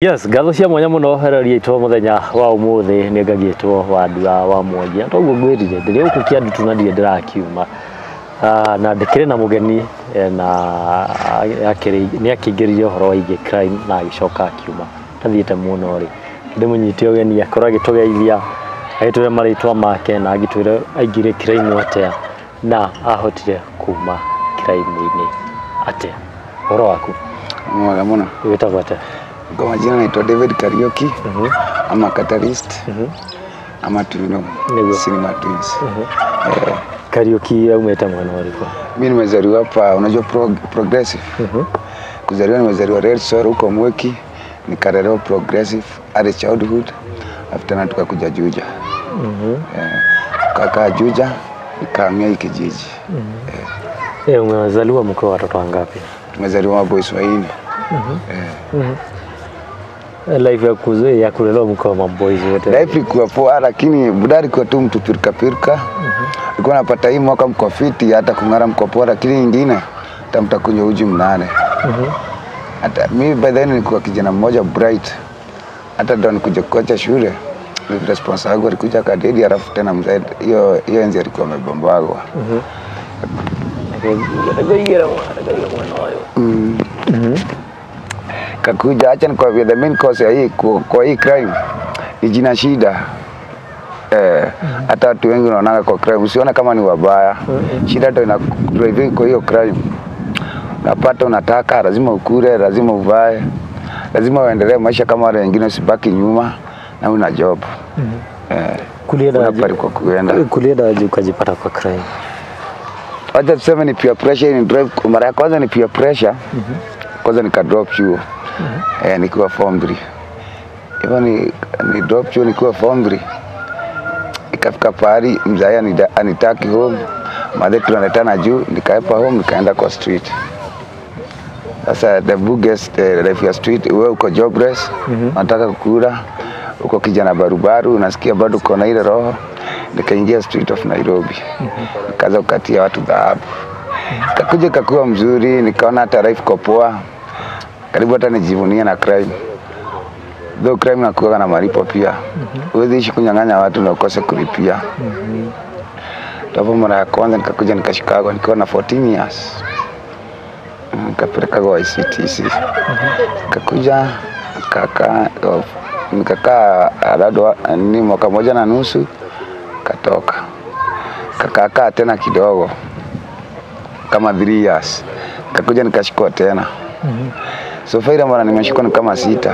Yes, gatho cia mwanya muno heraria itwa muthenya wa umuthi ni ngagitwo wandua wa Mwangi. Toguo ngwirire ndiri uku kiandu tu na ndire ndirakiuma. Na ndikire na mugeni na ni akingiririe uhoro wa ige crime na agicoka akiuma. Tathiite muno ri. Ndimunyite ugeni akora gitugeithia agitwire maritwa make na agitwire aingire crime atia na ahotire kuma crime-ini atia. Uhoro waku? Mwega muno. Witagwo atia? Kwa majina naitwa David Kariuki. Ama Catalyst. Ama Twino. Cinema Twins. Kariuki umete mwana waliko? Mimi nimezaliwa hapa, unajua Progressive. Kuzaliwa nimezaliwa Red Soil huko Mweki. Nikalelewa Progressive early childhood. After na tukakuja Juja. Tukakaa Juja, nikahamia hii kijiji. Umezaliwa mko watoto wangapi? Tumezaliwa boys wanne. Life ya kulelewa mko maboys wote. Life ilikuwa poa lakini budari kwa tu mtu pirika. Nilikuwa napata hii mwaka mko fiti hata kungara mko poa lakini nyingine tamtakunywa uji mnane. Hata mimi by then nilikuwa kijana mmoja bright. Hata ndo nikuja kocha shule. Ni responsible wangu alikuja kadedi alafu tena mzee hiyo enzi alikuwa amebombagwa. Kakuja acha nikwambia the main cause ya hii kwa hii crime ni jina shida. Hata watu wengi wanaona kwa crime usiona kama ni wabaya. Shida ndio ina drive kwa hiyo crime. Unapata unataka lazima ukure, lazima uvae. Lazima uendelee maisha kama wale wengine usibaki nyuma na una job. Kulienda aje ukajipata kwa crime? Wacha tuseme ni peer pressure ni drive. Mara ya kwanza ni peer pressure. Kwanza nika drop chuo. Nikiwa form 3. Hivyo ni drop chuo nikiwa form 3. Ikafika pahali mzaya anitaki home. Madhe tunaletana juu, nikaepa home, nikaenda kwa street. Sasa the biggest life ya street, wewe uko jobless, unataka kukula, uko kijana barubaru, unasikia bado uko na ile roho. Nikaingia street of Nairobi. Nikaanza kukatia watu dhahabu. Kakuja kakuwa mzuri, nikaona hata life iko poa. Karibu hata nijivunia na crime. Though crime nakuwa na malipo pia. Huwezi ishi kunyang'anya watu na ukose kulipia. Hapo mara ya kwanza nikakuja nikashikagwa nikiwa na 14 years. Nikapeleka kwa ICTC. Nikakuja nikakaa bado ni mwaka moja na nusu katoka. Kakakaa tena kidogo kama 3 years. Nikakuja nikashikwa tena. So faida mara nimeshikwa ni kama 6.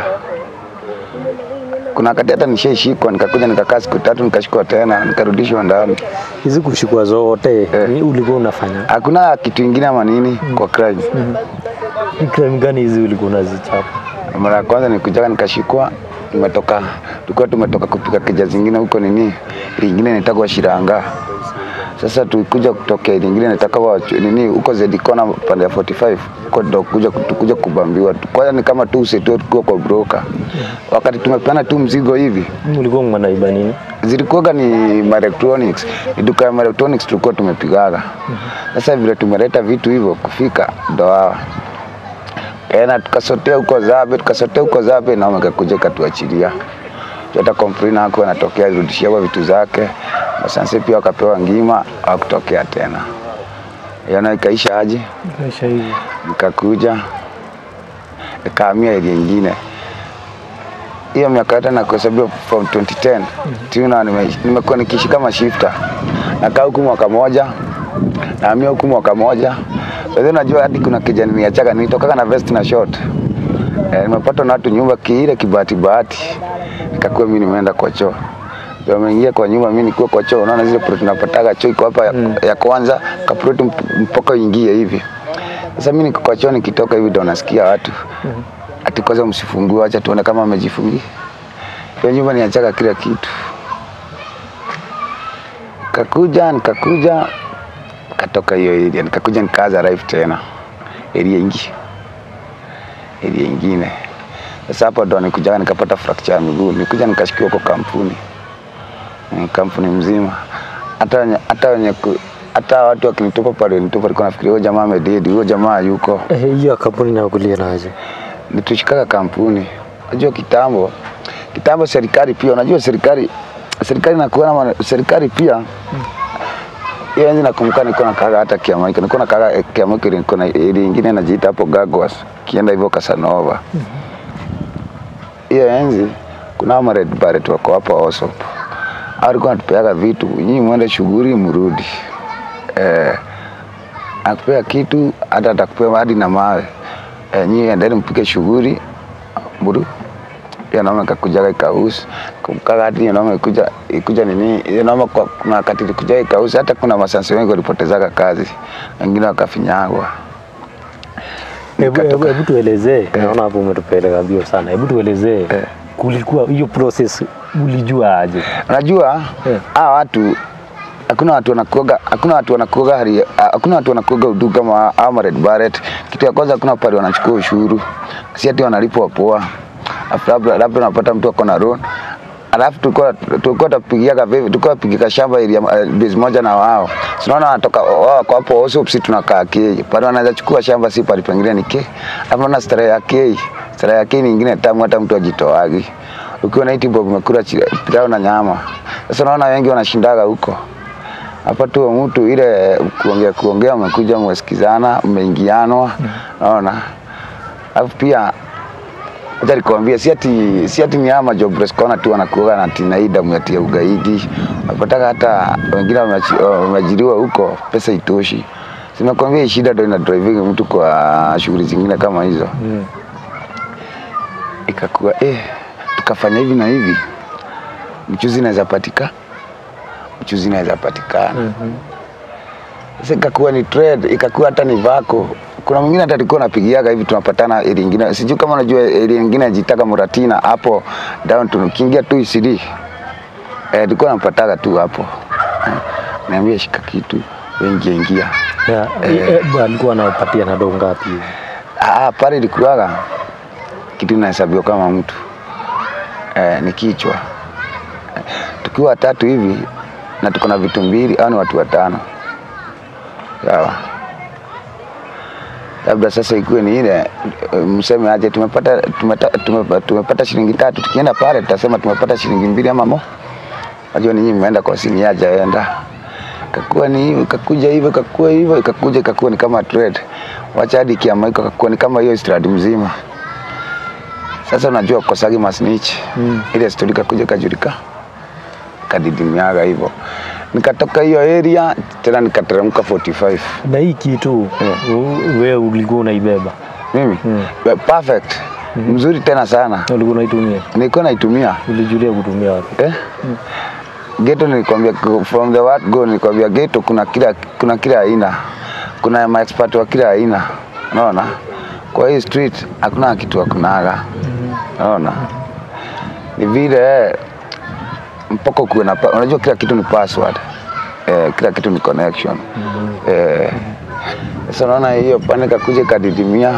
Kuna wakati hata nishashikwa nikakuja nikakaa siku 3 nikashikwa tena nikarudishwa ndani. Hizi kushikwa zote ulikuwa unafanya? Hakuna kitu kingine ama nini kwa crime. Ni crime gani hizi ulikuwa unazichapa? Mara ya kwanza nikuja nikashikwa tumetoka kupika kija zingine huko nini lingine nitaka Shiranga. Sasa tulikuja kutokea lingine nataka nini huko Zedikona pande ya 45 kwa ndo kuja kubambiwa. Kwa ni kama tu useto kwa broker. Wakati tumepeana tu mzigo hivi. Ulikuwa mnaiba nini? Zilikuwa ni electronics. Duka ya electronics tulikuwa tumepigaga. Sasa vile tumeleta vitu hivyo kufika ndo hawa. Na tukasotea huko Zabe na wamekuja katuachilia. Hata complain hako anatokea rudishia kwa vitu zake. Basi pia wakapewa ngima hakutokea tena. Yana ikaisha aje? Ikaisha hivi. Nikakuja nikahamia ile nyingine. Hiyo miaka tena kwa sababu from 2010 tuna nimekuwa nikiishi kama shifter. Nakaa huko mwaka moja. Nahamia huko mwaka moja. Wewe unajua hadi kuna kijana niachaga nilitoka na vest na short. Nimepata na watu nyumba kile kibati. Nikakuwa mimi nimeenda kwa choo. Ndio nimeingia kwa nyumba mimi nilikuwa kwa choo. Unaona zile plot tunapataga choo iko hapa ya kwanza, kaplot mpaka ingie hivi. Sasa mimi niko kwa choo nikitoka hivi ndo nasikia watu. Ati kwanza msifungue acha tuone kama amejifungia. Hiyo nyumba niachaga kila kitu. Nikakuja katoka hiyo area nikakuja nikaanza life tena. Area nyingine. Sasa hapo ndo nikuja nikapata fracture miguu. Nikuja nikashikiwa kwa kampuni mzima. Hata watu wakinitupa pale nitupa alikuwa nafikiria huyo jamaa amededi, huyo jamaa yuko. Hiyo kampuni inakulia naje? Nitushikaka kampuni. Unajua kitambo serikali pia, unajua serikali inakuwa na serikali pia. Hiyo enzi nakumbuka niko na kaga hata Kiamaika. Niko na kaga Kiamaika, niko na ile nyingine inajiita hapo Gagwas. Kienda hivyo Casanova. Hiyo enzi kuna ma Red Barret wako hapa Osop. Alikuwa anatupeaga vitu, nyinyi mwende shughuli mrudi. Akupea kitu hata atakupea hadi na mawe. Nyinyi endeni mpike shughuli mrudi. Ya naona kakujaga ikausi kumkaga hadi naona ikuja nini naona kuna wakati kuja ikausi hata kuna masansi wengi walipotezaga kazi wengine wakafinyagwa. Hebu tuelezee, naona hapo umetupeleka mbio sana. Hebu tuelezee kulikuwa hiyo process ulijua aje? Unajua watu hakuna watu wanakuoga udu kama ama Red Barret. Kitu ya kwanza hakuna pale wanachukua ushuru. Si ati wanalipwa poa. Labda unapata mtu ako na loan. Alafu tulikuwa tupigiaga vipi? Tulikuwa pigiga shamba area base moja na wao. Tunaona wanatoka wao kwa hapo Osop, sisi tunakaa Kei. Pale wanaweza chukua shamba si pale pengine ni Kei. Hapo na starehe ya Kei. Starehe ya Kei nyingine tamu hata mtu ajitoagi. Ukiwa na iti bob umekula pilau na nyama. Sasa naona wengi wanashindaga huko. Hapa tu mtu ile kuongea umekuja mwesikizana, mmeingianwa. Naona. Alafu pia acha nikwambie si ati ni ama job rescona tu wanakuoga na tinaida myatia ugaidi. Unapotaka hata wengine wameajiriwa huko pesa itoshi. Sinakwambia shida ndio ina driving mtu kwa shughuli zingine kama hizo. Ikakuwa tukafanya hivi na hivi. Mchuzi inaweza patikana. Sasa ikakuwa ni trade, ikakuwa hata ni vako. Kuna mwingine hata tulikuwa napigiaga hivi tunapatana ile nyingine. Sijui kama unajua ile nyingine jitaka Muratina hapo down tunakiingia tu ICD. Tulikuwa napataga tu hapo. Niambia shika kitu wengi ingia. Alikuwa anapatia na donga ngapi? Pale ilikuwaga kitu inahesabiwa kama mtu. Ni kichwa. Tukiwa watatu hivi na tuko na vitu mbili au ni watu watano. Sawa. Labda sasa ikuwe ni ile mseme aje tumepata shilingi 3, tukienda pale tutasema tumepata shilingi 2 ama mo. Unajua ninyi mmeenda kwa sini aje aenda. Kakuwa ni hivi, kakuja hivyo, kakuwa hivyo, ikakuwa ni kama trade. Wacha hadi Kiamaika kakuwa ni kama hiyo stradi mzima. Sasa unajua kukosagi masnitch. Ile story kakuja kajulika. Kadidimiaga hivyo. Nikatoka hiyo area tena nikateremka 45. Na hii kitu wewe ulikuwa unaibeba? Mimi? Perfect. Mzuri tena sana. Ulikuwa unaitumia? Nilikuwa naitumia. Ulijulia kutumia wapi? Ghetto nilikwambia from the word go nilikwambia ghetto kuna kila aina. Kuna ma expert wa kila aina. Unaona? Kwa hii street hakuna kitu hakunaga. Unaona? Ni vile mpaka kuwe na unajua kila kitu ni password. Kila kitu ni connection. Sasa unaona hiyo panika kuja kadidimia.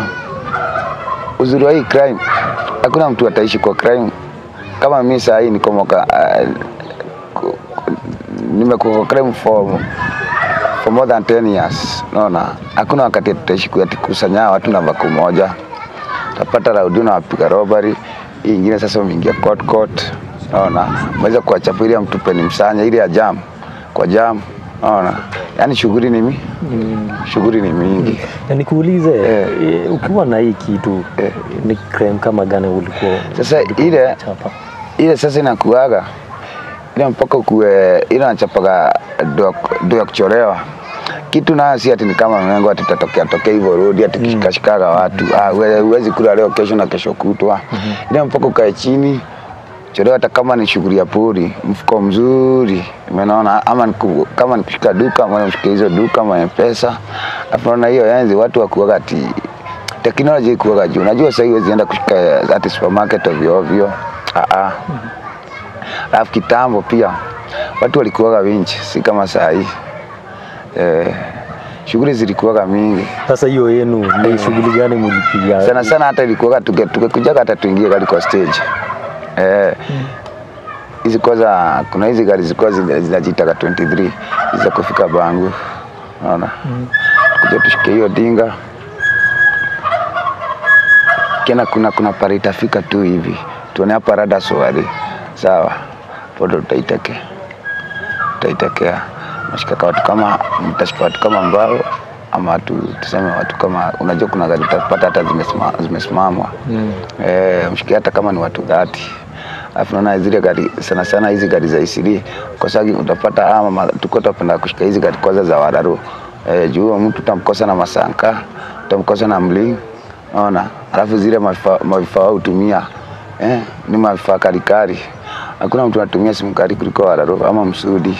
Uzuri wa hii crime hakuna mtu ataishi kwa crime. Kama mimi saa hii niko nimekuwa crime for more than 10 years. Unaona? Hakuna wakati tutaishi kusanya watu namba moja. Utapata raundi na wapiga robbery. Hii nyingine sasa umeingia court. Unaona? Mweza kuachapa ile mtu peni msanya ile ya jam. Kwa jam. Unaona? Yaani shughuli ni mingi. Shughuli ni mingi. Na nikuulize ukiwa na hii kitu ni crime kama gani ulikuwa? Sasa ile sasa inakuaga ile mpaka kuwe ile anachapaga do ya kuchorewa. Kitu na si ati ni kama mwengo tutatokea hivyo road ati kishikaga watu. Huwezi kula leo kesho na kesho kutwa. Ile mpaka ukae chini chorewa hata kama ni shughuli ya pori, mfuko mzuri. Umeona ama kama nikishika duka, mwana mshike hizo duka mwa pesa. Afaona hiyo enzi watu wakuaga ati teknolojia ikuaga juu. Unajua sasa hiyo zienda kushika ati supermarket ovyo. Alafu kitambo pia watu walikuaga winchi, si kama saa hii. Shughuli zilikuwaga mingi. Sasa hiyo yenu ni shughuli gani mlipiga? Sana hata ilikuwaga tukekujaga hata tuingie gari kwa stage. Hizi kwanza kuna hizi gari zilikuwa zinajitaka 23 za kufika Bangu. Unaona? Kuja tushike hiyo dinga. Kiana kuna pale itafika tu hivi. Tuone hapa rada swali. Sawa. Podo tutaitekea. Mshika watu kama mtashika watu kama mbao ama tuseme watu kama unajua kuna gari utapata hata zimesimamwa. Mshike hata kama ni watu 30. Alafu naona zile gari sana hizi gari za isiri kwa sababu utapata ama tuko tunapenda kushika hizi gari kwanza za Wararu. Juu mtu utamkosa na masanka, utamkosa na mling. Unaona? Alafu zile mavifaa utumia ni mavifaa karikari. Hakuna mtu anatumia simu kari kuliko Wararu ama Msudi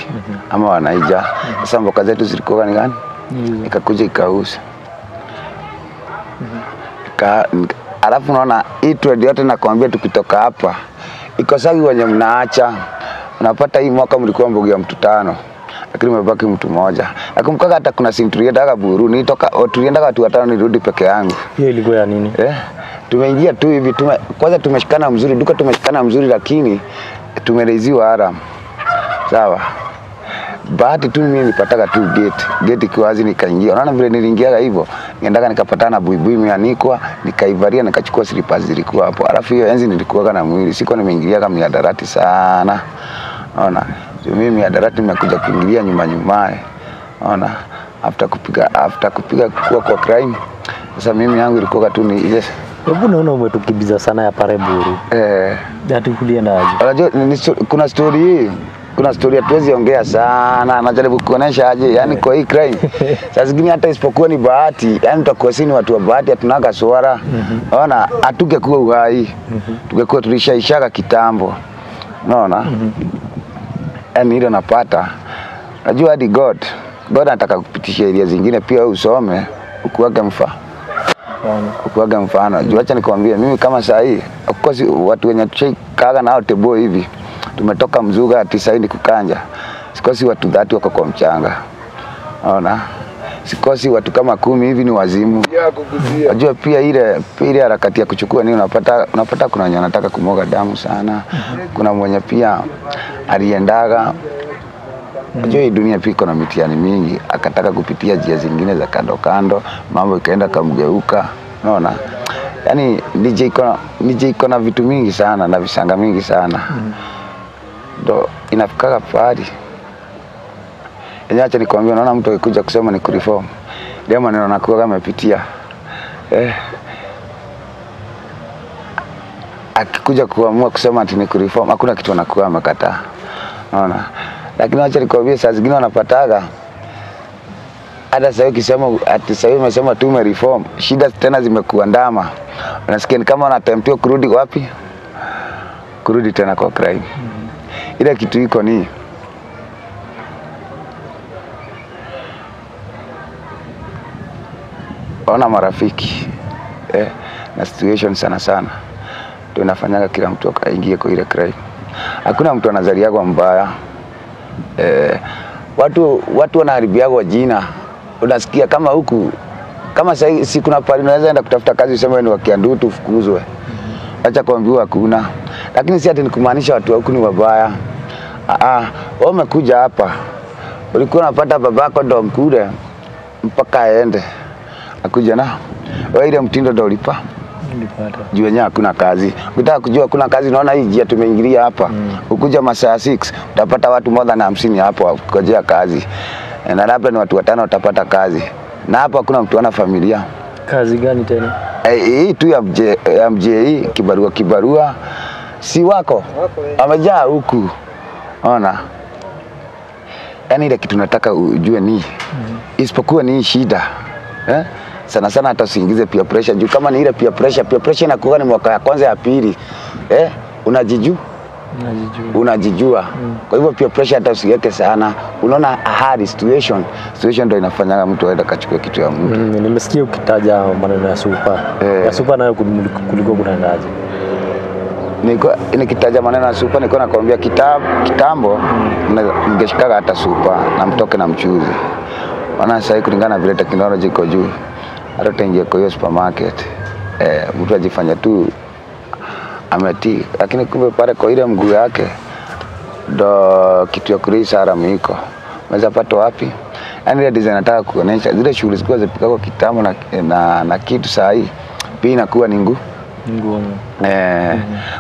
ama Wanaija. Sasa mboka zetu zilikuwa ni gani? Ikakuja ikauza. Alafu naona hii trade yote nakwambia tukitoka hapa iko sawa wenye mnaacha. Unapata hii mwaka mlikuwa mboga ya mtu 5. Lakini umebaki mtu mmoja. Nakumbuka hata kuna simu tulienda Buru, tulienda watu 5 nirudi peke yangu. Hiyo ilikuwa ya nini? Tumeingia tu hivi kwanza tumeshikana mzuri, duka tumeshikana mzuri lakini tumereiziwa haram. Sawa. Bahati tu mimi nilipataka tu gate ikiwa wazi nikaingia. Unaona vile niliingia hivyo, niendaka nikapatana na buibui imeanikwa, nikaivaria nikachukua slippers zilikuwa hapo. Alafu hiyo enzi nilikuwa na mwili, siko nimeingilia kama miadarati sana. Unaona? Mimi miadarati nimekuja kuingilia nyuma. Unaona? After kupiga kwa crime. Sasa mimi yangu ilikuwa tu ni ile. Hebu naona umetukimbiza sana ya pale Buru. Dati kulienda aje? Unajua kuna story hatuwezi ongea sana. Najaribu kuonesha aje yani kwa hii crime. Sasa zingine hata isipokuwa ni bahati, yani tutakosini watu wa bahati hatunaga swara. Unaona atungekuwa uhai. Tungekuwa tulishaishaka kitambo. Unaona? Yani ile napata. Najua hadi God anataka kupitisha area zingine pia usome ukuage mfano. Juu acha nikwambie mimi kama saa hii of course watu wenye tushikaga nao tebo hivi tumetoka Mzuga 90 kukanja. Sikosi watu 30 wako kwa mchanga. Unaona? Sikosi watu kama 10 hivi ni wazimu. Unajua pia ile harakati ya kuchukua nini unapata kuna wenye wanataka kumoga damu sana. Kuna mwenye pia aliendaga. Unajua hii dunia pia iko na mitihani mingi, akataka kupitia njia zingine za kando, mambo ikaenda kamgeuka. Unaona? Yaani DJ iko na vitu mingi sana na visanga mingi sana. Ndo inafikaga pahali. Acha nikwambie unaona mtu akikuja kusema ni kureform. Ndio maneno anakuwa kama amepitia. Akikuja kuamua kusema ati ni kureform, hakuna kitu anakuwa amekataa. Unaona? Lakini acha nikwambie saa zingine wanapataga hata sasa ukisema ati sasa umesema tu umereform, shida tena zimekuandama. Unasikia ni kama unatemptiwa kurudi wapi? Kurudi tena kwa crime. Ile kitu iko ni ona marafiki na situation sana tunafanyaga kila mtu akaingie kwa ile crime. Hakuna mtu anazalia kwa mbaya. Watu wanaharibiagwa jina. Unasikia kama huku kama si kuna pale unaweza enda kutafuta kazi useme ni wakiandutu ufukuzwe. Acha kuambiwa hakuna. Lakini si ati nikumaanisha watu huku ni wabaya. Wewe umekuja hapa. Ulikuwa unapata babako ndo mkule mpaka aende. Akuja na wewe ile mtindo ndo ulipa. Juu wenyewe hakuna kazi. Ukitaka kujua kuna kazi unaona hii njia tumeingilia hapa. Ukuja masaa 6 utapata watu more than 50 hapo kujia kazi. Na labda ni watu 5 utapata kazi. Na hapa hakuna mtu ana familia. Kazi gani tena? Hii tu ya MJE kibarua si wako. Amejaa huku. Ona. Yaani ile kitu nataka ujue ni isipokuwa ni shida. Sana hata usiingize peer pressure juu kama ni ile peer pressure inakuwa ni mwaka ya kwanza ya pili. Unajijua. Kwa hivyo peer pressure hata usiweke sana. Unaona hard situation ndio inafanya mtu aende kachukue kitu ya mtu. Nimesikia ukitaja maneno ya super. Ya super nayo kuliko kunaendaje? Nikitaja maneno ya super niko nakwambia kitambo ningeshikaga hata super na mtoke na mchuzi. Maana sasa kulingana na vile technology iko juu. Hata utaingia kwa hiyo supermarket mtu ajifanya tu ameti, lakini kumbe pale kwa ile mguu yake ndo kitu ya kurisa haramu iko. Unaweza pata wapi? Yaani ile design nataka kuonesha zile shughuli zilikuwa zipika kwa kitambo na kitu saa hii pia inakuwa ni ngumu.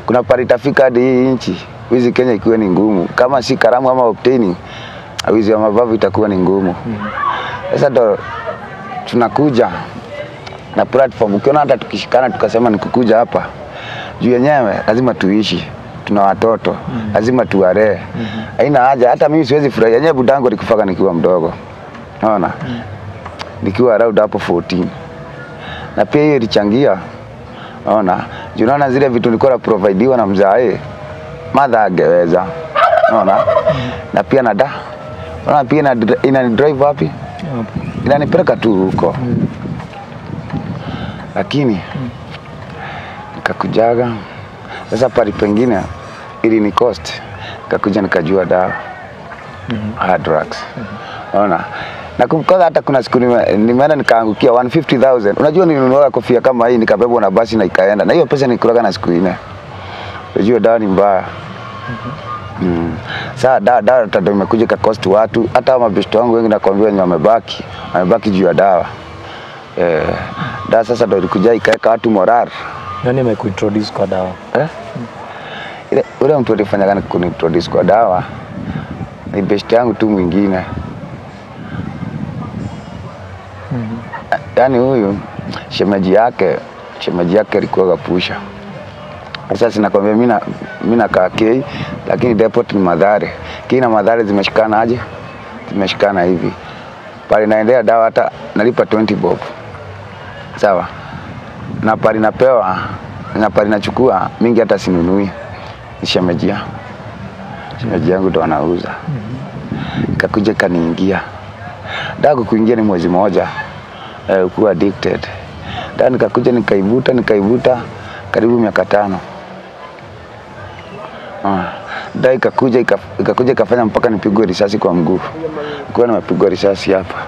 Kuna pari tafika hadi hii nchi wizi Kenya ikiwa ni ngumu, kama si Karamu ama obtaining wizi wa mabavu itakuwa ni ngumu. Sasa ndo tunakuja na platform, ukiona hata tukishikana tukasema nikukuja hapa juu yenyewe lazima tuishi, tuna watoto lazima tuwalee. Haina haja, hata mimi siwezi furahi yenyewe budangu alikufaka nikiwa mdogo, unaona, nikiwa around hapo 14, na pia hiyo ilichangia, unaona, juu unaona zile vitu nilikuwa na provideiwa na mzae madha angeweza, unaona, na pia nada, unaona, pia ina drive wapi, inanipeleka tu huko. Lakini nikakujaga sasa pari pengine ili ni cost, nikakuja nikajua dawa hard drugs, unaona. Na kumbuka hata kuna siku nimeenda nikaangukia 150,000. Unajua nilinunua kofia kama hii nikabebwa na basi na ikaenda, na hiyo pesa nikuraga na siku ine. Unajua dawa ni mbaya. Sasa dawa tado imekuja ka cost watu, hata mabeshto wangu wengi nakwambia ni wamebaki juu ya dawa. Dawa sasa ndo ilikuja ikaeka watu moral. Nani amekuintroduce kwa dawa? Ule mtu alifanya gani kunintroduce kwa dawa ni beshto yangu tu mwingine. Yaani huyu shemeji yake alikuwa gapusha. Sasa sinakwambia mimi nakaa Kei, lakini depot ni Mathare. Kei na Mathare zimeshikana aje? Zimeshikana hivi. Pale naendea dawa hata nalipa 20 bob. Sawa. Na pale napewa, na pale nachukua mingi hata sinunui. Ni shemeji yangu ndo anauza. Kakuja kaniingia. Dawa kuingia ni mwezi moja. Kuwa addicted. Dawa nikakuja nikaivuta karibu miaka 5. Dawa ikakuja ikafanya mpaka nipigwe risasi kwa mguu. Nilikuwa nimepigwa risasi hapa.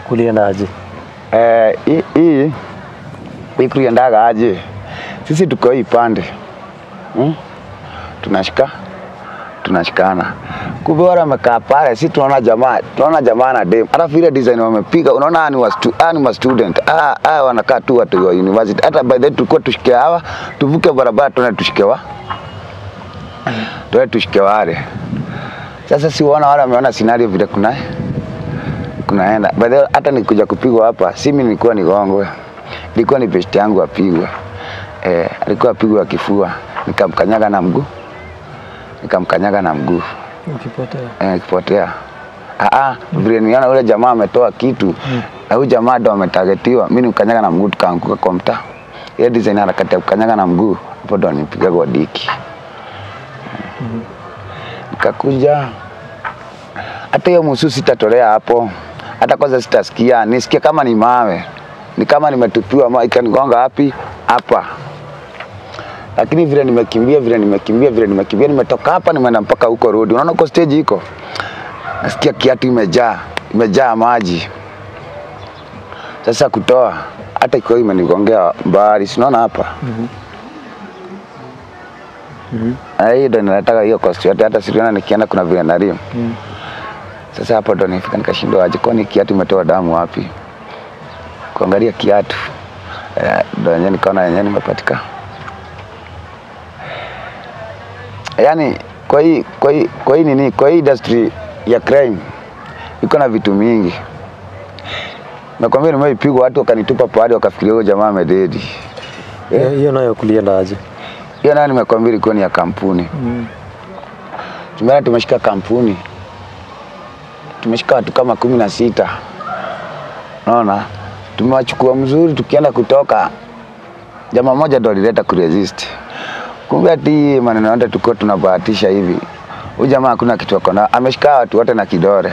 Kulienda aje? Hii kuliendaga aje? Sisi tuko hii pande. Tunashikana. Kumbe wale wamekaa pale, sisi tunaona jamaa na dem. Hata vile design wamepiga, unaona ni student. Wanakaa tu watu wa university. Hata by the tulikuwa tushike hawa, tuvuke barabara tuone tushike wale. Sasa si wale wameona scenario vile kunaenda. By the hata nikuja kupigwa hapa, si mimi nilikuwa nigongwe. Nilikuwa ni best yangu apigwe. Alikuwa apigwa kifua, nikamkanyaga na mguu. Ukipotea? Kipotea. Vile niona ule jamaa ametoa kitu, na huyu jamaa ndo ametagetiwa, mimi nikanyaga na mguu tukaanguka kwa mtaa. Ile design harakati ya kukanyaga na mguu, hapo ndo nipiga kwa diki. Nikakuja. Hata hiyo mususi sitatolea hapo. Hata kwanza sitasikia, nisikia kama ni mawe. Ni kama nimetupiwa mawe ikanigonga wapi? Hapa. Lakini vile nimekimbia nimetoka hapa nimeenda mpaka huko road. Unaona uko stage iko? Nasikia kiatu imejaa maji. Sasa kutoa hata iko imenigongea mbali, sinaona hapa. Hii ndo nataka hiyo cost yote, hata siliona nikienda kuna vile nario. Sasa hapo ndo nifika nikashindwa aje, kwani kiatu imetoa damu wapi? Kuangalia kiatu. Ndo yenyewe nikaona yenyewe nimepatika. Yaani kwa hii industry ya crime iko na vitu mingi. Nakwambia nimepigwa watu wakanitupa pale wakafikiria huyo jamaa amededi. Hiyo nayo kulienda aje? Hiyo nayo nimekwambia ilikuwa ni ya kampuni. Tumeshika kampuni. Tumeshika watu kama 16. Unaona? Tumewachukua mzuri, tukienda kutoka jamaa mmoja ndo alileta kuresist. Kumbe ati maneno yote tulikuwa tunabahatisha hivi. Huyu jamaa hakuna kitu akona. Ameshika watu wote na kidole.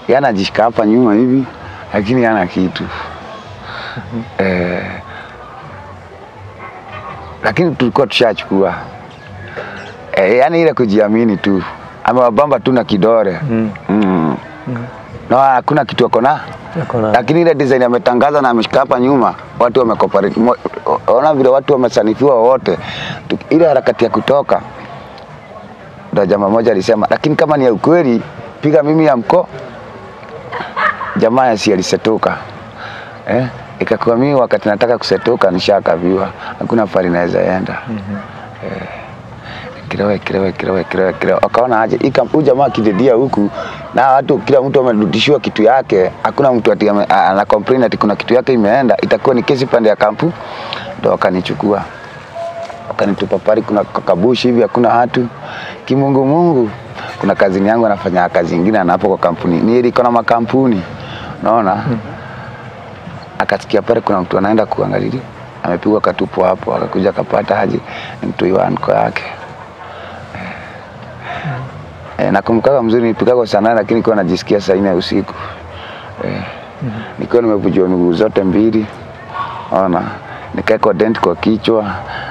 Yana anajishika hapa nyuma hivi, lakini hana kitu. Lakini tulikuwa tushachukua. Yaani ile kujiamini tu. Amewabamba tu na kidole. No, hakuna kitu akona. Lakini ile design ametangaza na ameshika hapa nyuma, watu wamecooperate. Ona vile watu wamesanifiwa wote. Ile harakati ya kutoka. Ndio jamaa mmoja alisema, lakini kama ni ya ukweli, piga mimi ya mko. Jamaa si alisetoka. Ikakuwa mimi wakati nataka kusetoka nishakaviwa, hakuna pale naweza enda. Kirewe. Wakaona aje huyu jamaa kidedia huku na watu kila mtu amerudishiwa kitu yake, hakuna mtu ati ana complain ati kuna kitu yake imeenda, itakuwa ni kesi pande ya kampu. Ndio wakanichukua. Wakanitupa pale kuna kabushi hivi hakuna watu. Kimungu kuna kazi yangu anafanya kazi nyingine anapo kwa kampuni. Ni iko na makampuni. Unaona? Akasikia pale kuna mtu anaenda kuangalia. Amepigwa katupo hapo, akakuja akapata haji mtu wangu yake. Nakumbuka mzuri nilipika sana lakini nilikuwa najisikia saa 4 usiku. Nilikuwa nimevunjwa miguu zote mbili. Unaona? Nikaeka dent kwa kichwa.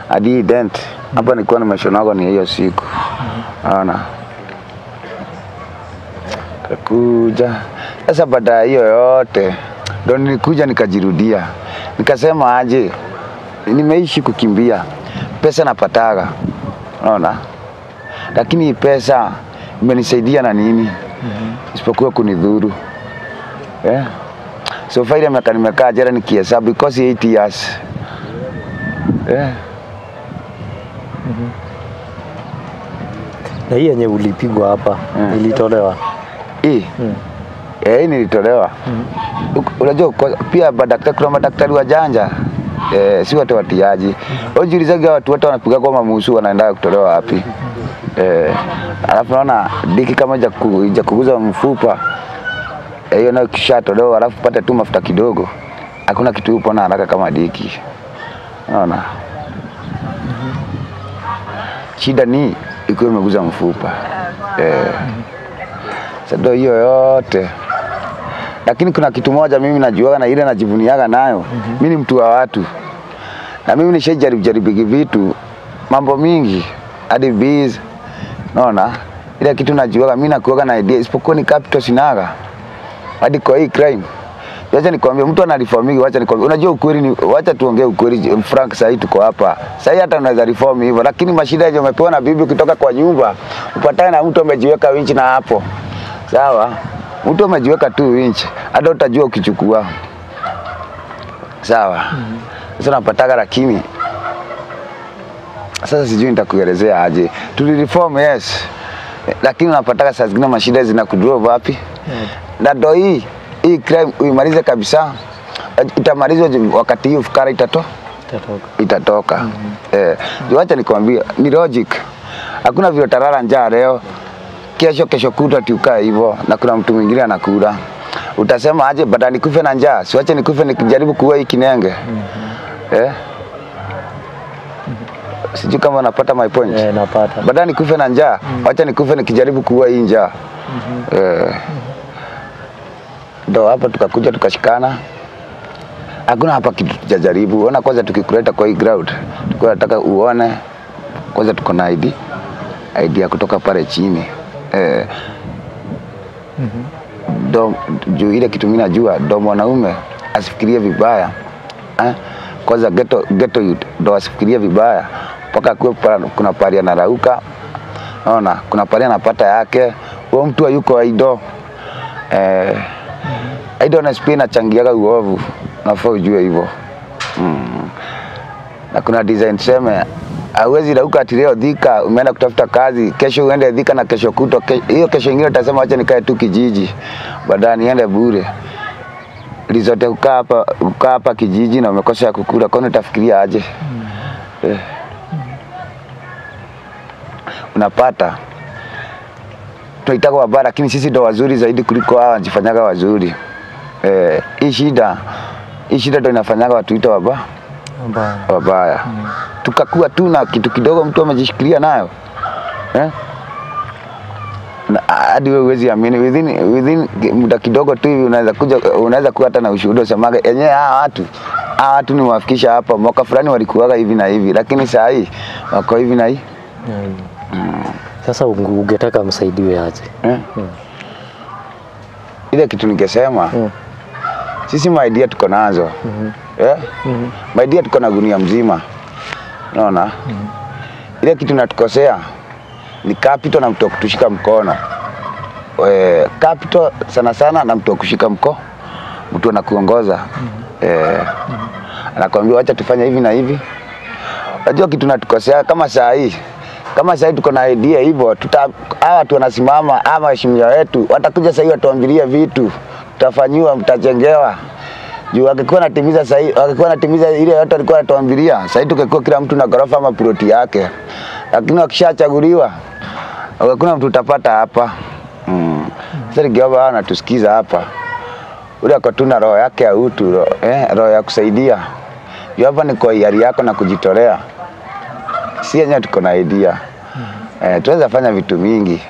Hadi dent hapa nilikuwa nimeshonagwa ni hiyo siku. Unaona? Kakuja. Sasa baada hiyo yote ndio nilikuja nikajirudia. Nikasema aje nimeishi kukimbia. Pesa napataga. Unaona? Lakini pesa imenisaidia na nini? Isipokuwa kunidhuru. So faida miaka nimekaa jela nikihesabu because 8 years. Na hii yenye ulipigwa hapa ilitolewa. Nilitolewa. Unajua pia madaktari kuna madaktari wajanja. Si watu watiaji. Unajiulizaga watu wote wanapiga kwa mamusu wanaenda kutolewa wapi? Alafu naona diki kama ja kuguza mfupa. Hiyo nayo kishatolewa alafu pata tu mafuta kidogo. Hakuna kitu upo na haraka kama diki. Unaona? Shida ni iko imeguza mfupa. Sasa hiyo yote. Lakini kuna kitu moja mimi najuaga na ile najivuniaga nayo. Mimi ni mtu wa watu. Na mimi nishajaribu vitu mambo mingi hadi biz. Naona ile kitu najuaga mimi nakuaga na idea isipokuwa ni capital sinaga. Hadi kwa hii crime. Wacha nikwambie mtu analiformigi, wacha nikwambie. Unajua ukweli ni wacha tuongee ukweli Frank, sasa tuko hapa. Sasa hata unaweza reform hivyo, lakini mashida hiyo umepewa na bibi kutoka kwa nyumba, upatane na mtu amejiweka winchi na hapo. Sawa? Mtu amejiweka tu winchi, hata utajua ukichukua. Sawa? Sasa napataga lakini sasa sijui nitakuelezea aje. Tulireform yes. Lakini unapataka saa zingine mashida zinakudrove wapi? Na ndio hii crime uimalize kabisa. Itamalizwa wakati hiyo fukara itatoka. Wacha nikwambia ni logic. Hakuna vile tarara njaa leo. Kesho kutwa tukaa hivyo na kuna mtu mwingine anakula. Utasema aje badala nikufe na njaa, siwache nikufe nikijaribu kuua hii kinenge. Sijui kama unapata my point. Napata. Badala nikufe na njaa, wacha nikufe nikijaribu kuua hii njaa. Ndio hapa tukakuja tukashikana. Hakuna hapa kitu tujajaribu. Ona kwanza tukikuleta kwa hii ground. Tulikuwa nataka uone kwanza tuko na idea kutoka pale chini. Juu ile kitu mimi najua ndo mwanaume asifikirie vibaya. Kwanza ghetto youth ndo asifikirie vibaya. Paka kuna pali anarauka. Unaona, kuna pali anapata yake. Huyo mtu hayuko aido. Aido na spina changiaga uovu. Nafaa ujue hivyo. Na kuna design sema hauwezi rauka ati leo Thika umeenda kutafuta kazi, kesho uende Thika na kesho kutwa. Hiyo kesho nyingine utasema acha nikae tu kijiji. Baadaye niende bure. Lizote ukaa hapa kijiji na umekosa ya kukula, kwani utafikiria aje? Unapata tunaitaka wabaya lakini sisi ndo wazuri zaidi kuliko hao wanajifanyaga wazuri. Hii shida ndo inafanyaga watu ita wabaya. Tukakuwa tu na kitu kidogo mtu amejishikilia nayo. Na hadi wewe huwezi amini within muda kidogo tu hivi unaweza kuwa hata na ushuhuda usemaga yenyewe hawa watu ni wafikisha hapa mwaka fulani walikuwaga hivi na hivi lakini saa hii wako hivi na hii. Sasa ungetaka msaidiwe aje? Ile kitu ningesema sisi my idea tuko nazo. My idea tuko na gunia mzima. Unaona? Ile kitu natukosea ni capital na mtu wa kutushika mkono. Capital sana na mtu wa kushika mkono. Mtu anakuongoza. Anakuambia acha tufanye hivi na hivi. Unajua kitu natukosea kama saa hii tuko na idea hivyo, hawa watu wanasimama ama waheshimiwa wetu watakuja saa hii watuambilia vitu tutafanyiwa, mtajengewa. Juu akikuwa natimiza saa hii, akikuwa natimiza ile yote alikuwa anatuambilia, saa hii tukikuwa kila mtu na gorofa ama ploti yake. Lakini wakishachaguliwa hakuna mtu utapata hapa. Sasa ningeomba anatusikiza hapa. Ule ako tu na roho yake ya utu, roho ya kusaidia. Juu hapa ni kwa hiari yako na kujitolea. Si yenyewe tuko na idea. Tunaweza fanya vitu mingi.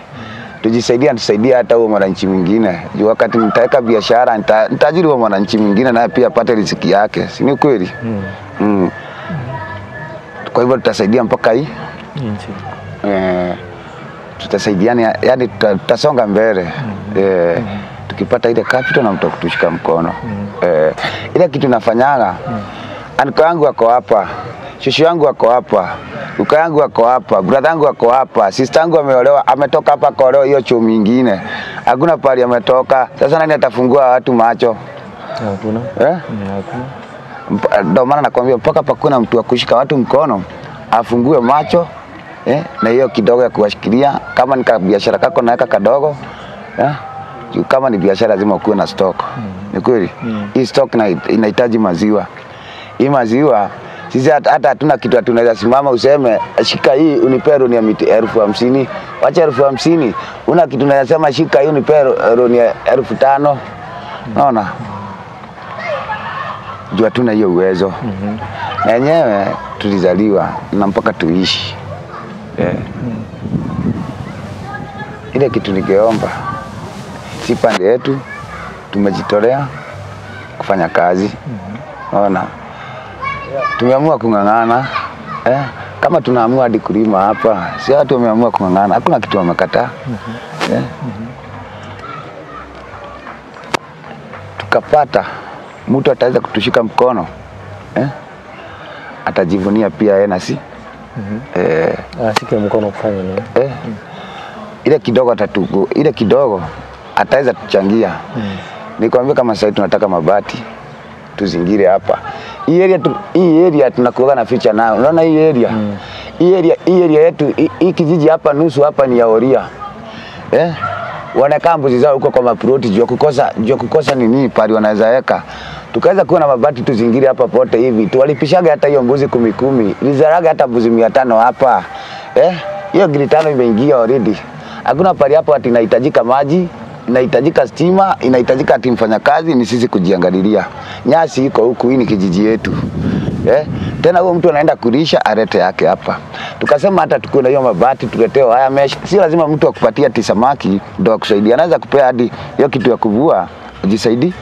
Tusaidie hata huo mwananchi mwingine. Juu wakati nitaweka biashara nitajiri huo mwananchi mwingine naye pia apate riziki yake. Si ni kweli? Kwa hivyo tutasaidia mpaka hii. Tutasaidiana, yani tutasonga mbele. Tukipata ile capital na mtu kutushika mkono. Ile kitu nafanyaga, anko yangu wako hapa, shushu yangu wako hapa, uka yangu wako hapa, brother yangu wako hapa, sister yangu ameolewa, ametoka hapa kwa hiyo chuo mingine. Hakuna pali ametoka. Sasa nani atafungua watu macho? Hakuna. Hakuna. Ndio maana nakwambia mpaka pakuna mtu wa kushika watu mkono, afungue macho. Na hiyo kidogo ya kuwashikilia, kama ni biashara kako naweka kadogo. Kama ni biashara lazima ukuwe na stock. Ni kweli? Hii stock inahitaji maziwa. Hii maziwa sisi hata hatuna kitu tunaweza simama useme shika hii unipe roni ya 50,000. Wacha 50,000. Una kitu unaweza sema shika hii unipe roni ya 5,000. Unaona? Juu hatuna hiyo uwezo. Na yenyewe tulizaliwa na mpaka tuishi. Ile kitu ningeomba, si pande yetu tumejitolea kufanya kazi. Unaona? Tumeamua kung'ang'ana. Kama tunaamua hadi kulima hapa, si watu wameamua kung'ang'ana. Hakuna kitu wamekataa. Tukapata mtu ataweza kutushika mkono. Atajivunia pia yeye na si. Ashike mkono kufanya nini? Ile kidogo ataweza tuchangia. Nikwambia kama sasa tunataka mabati tuzingire hapa. Hii area tunakuwa na feature nayo. Unaona hii area? Hii area yetu, hii kijiji hapa nusu hapa ni ya Oria. Wanakaa mbuzi zao huko kwa maproti juu kukosa nini pali wanaweza weka. Tukaweza kuwa na mabati tuzingire hapa pote hivi. Tuwalipishaga hata hiyo mbuzi 10,000. Lizaraga hata mbuzi 500 hapa. Hiyo grid 5 imeingia already. Hakuna pali hapo ati inahitajika maji, inahitajika stima, inahitajika ati mfanyakazi, ni sisi kujiangalilia. Nyasi iko huku, hii ni kijiji yetu. Tena huyo mtu anaenda kulisha arete yake hapa. Tukasema hata tukiwa na hiyo mabati tuletee haya mesh. Si lazima mtu akupatie ati samaki ndio akusaidia. Anaweza kupea hadi hiyo kitu ya kuvua ujisaidie.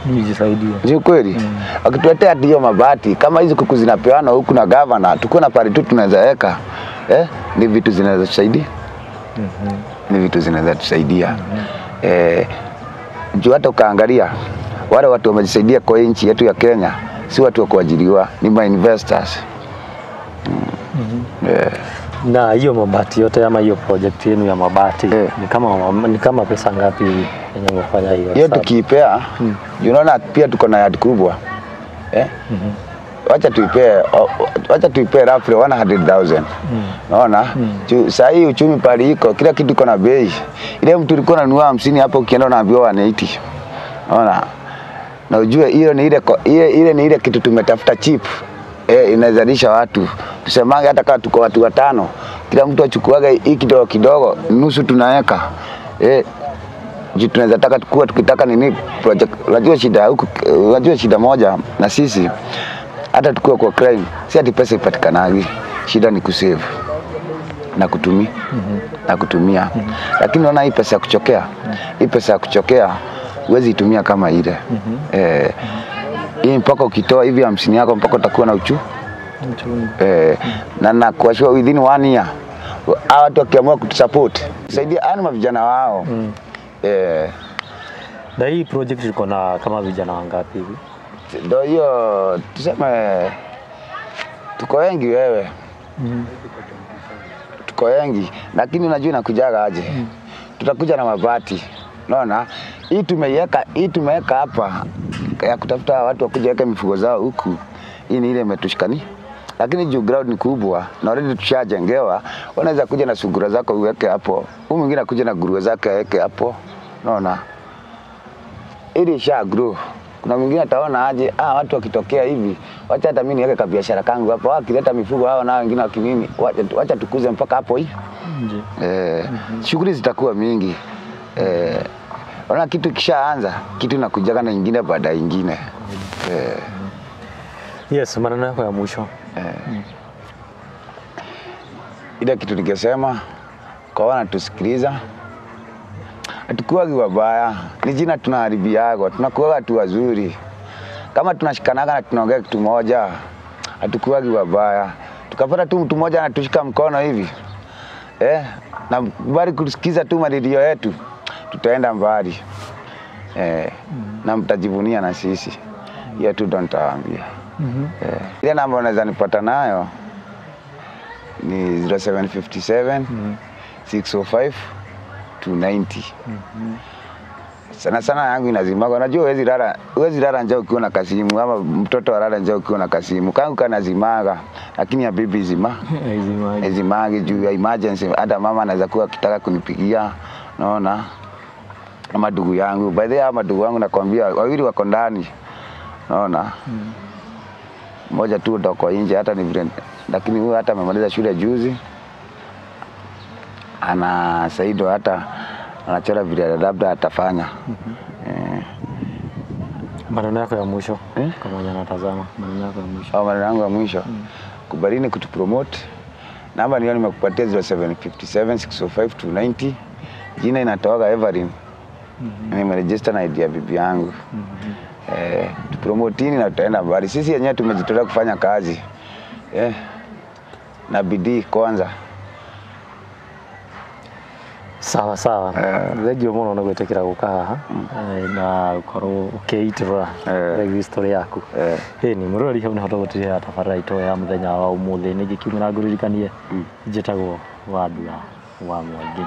Ni kweli? Akituletea hadi hiyo mabati kama hizo kuku zinapeana huku na governor, tuko na pale tu tunaweza weka. Ni vitu zinaweza tusaidia. Ni vitu zinaweza tusaidia. Juu hata ukaangalia wale watu wamejisaidia kwa nchi yetu ya Kenya, si watu wa kuajiriwa, ni ma investors. Na hiyo mabati yote ama hiyo project yenu ya mabati ni kama pesa ngapi yenye mfanya hiyo? Hiyo tukipea, unaona pia tuko na yard kubwa. Wacha tuipee roughly 100,000. Unaona? Sasa hii uchumi pale iko, kila kitu iko na bei. Ile mtu alikuwa ananunua 50 hapo ukienda unaambiwa 180. Unaona? Na ujue hiyo ni ile kitu tumetafuta cheap. Inazalisha watu. Tusemange hata kama tuko watu 5, kila mtu achukuaga hii kidogo kidogo, nusu tunaweka. Juu tunaweza taka tukitaka nini project. Unajua shida moja na sisi hata tukiwa kwa crime, si ati pesa ipatikanaje. Shida ni kusave na kutumia. Lakini unaona hii pesa ya kuchokea, huwezi itumia kama ile. Hii mpaka ukitoa hivi 50 yako mpaka utakuwa na na kwa sure within 1 year hawa watu wakiamua kutusupport saidia anima vijana wao. Na hii project iko na kama vijana wangapi hivi? Ndio hiyo tuseme tuko wengi wewe. Tuko wengi, lakini unajua inakujaga aje. Tutakuja na mabati. Unaona? Hii tumeweka hapa ya kutafuta watu wakuja weka mifugo zao huku. Hii ni ile imetushikani. Lakini juu ground ni kubwa na already tushajengewa, wanaweza kuja na sungura zako uweke hapo. Huyu mwingine akuja na nguruwe zake aweke hapo. Unaona? Ili sha grow. Kuna mwingine ataona aje, watu wakitokea hivi, wacha hata mimi niweke kabiashara kangu hapo. Wakileta mifugo hao na wengine wakinini, wacha tukuze mpaka hapo hii. Shughuli zitakuwa mingi. Ona kitu kishaanza, kitu nakujaga na nyingine baada nyingine. Yes, maneno yako ya mwisho. Ile kitu ningesema kwa wanatusikiliza, hatukuwagi wabaya, ni jina tunaharibiaga, tunakuwa watu wazuri. Kama tunashikanaga na tunaongea kitu moja, hatukuwagi wabaya. Tukapata tu mtu mmoja anatushika mkono hivi, na bali kusikiza tu maredio yetu, tutaenda mbali. Na mtajivunia na sisi. Hiyo tu ndo nitawaambia. Ile namba unaweza nipata nayo ni 0757 605 290. Sana sana yangu inazimaga. Unajua huwezi lala njaa ukiwa na kasimu, ama mtoto alala njaa ukiwa na kasimu. Kangu kanazimaga, lakini ya bibi izimagi juu ya emergency. Hata mama anaweza kuwa akitaka kunipigia, unaona? Ama ndugu yangu. By the way, ama ndugu wangu nakwambia wawili wako ndani. Unaona? Mmoja tu ndoko nje hata ni vile, lakini huyu hata amemaliza shule juzi. Ana saido hata anachora vile labda atafanya. Maneno yako ya mwisho kama mwenye anatazama, maneno yako ya mwisho. Maneno yangu ya mwisho. Kubarini kutupromote. Namba niyo nimekupatia 0757 605 290. Jina inatoka Everin. Nimeregister na ID ya bibi yangu. Tupromotini na tutaenda mbali. Sisi yenyewe tumejitolea kufanya kazi. Na bidii kwanza. Sawa. Thegio muno na gwetekera guka haha. Na ukorwo ukiitira history yaku. Ni murori hau niho tugutiria tabarĩra itũ ya muthenya wa umuthi ni gikiumira nguririkanie njitagwo Wandua wa Mwangi.